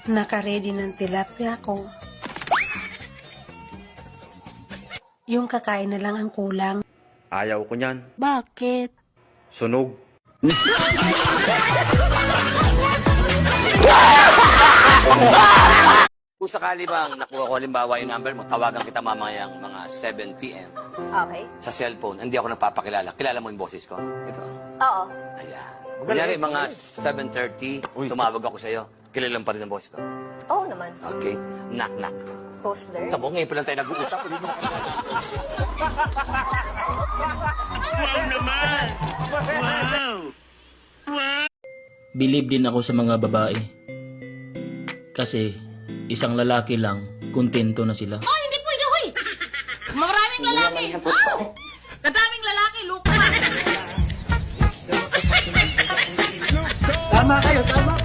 Naka-ready ng tilapia ko. Yung kakain na lang ang kulang. Ayaw ko niyan. Bakit? Sunog. Kung sakali bang nakuha ko halimbawa yung number mo, tawagan kita mamayang mga 7 p.m. Okay. sa cellphone, hindi ako nagpapakilala. Kilala mo yung boses ko? Ito. Oo. Ayan. Kunyari, mga 7:30, tumawag ako sa'yo. Kilala mo pa rin ang boses ko? Oo naman. Okay. Knock, knock. Postler. Tamo, ngayon pa lang tayo nag-uusap. Believe din ako sa mga babae. Kasi isang lalaki lang, kontento na sila. Oh, hindi pwede, hoy! Maraming lalaki! Oh! Kadaming lalaki, lupa! Tama kayo, tama.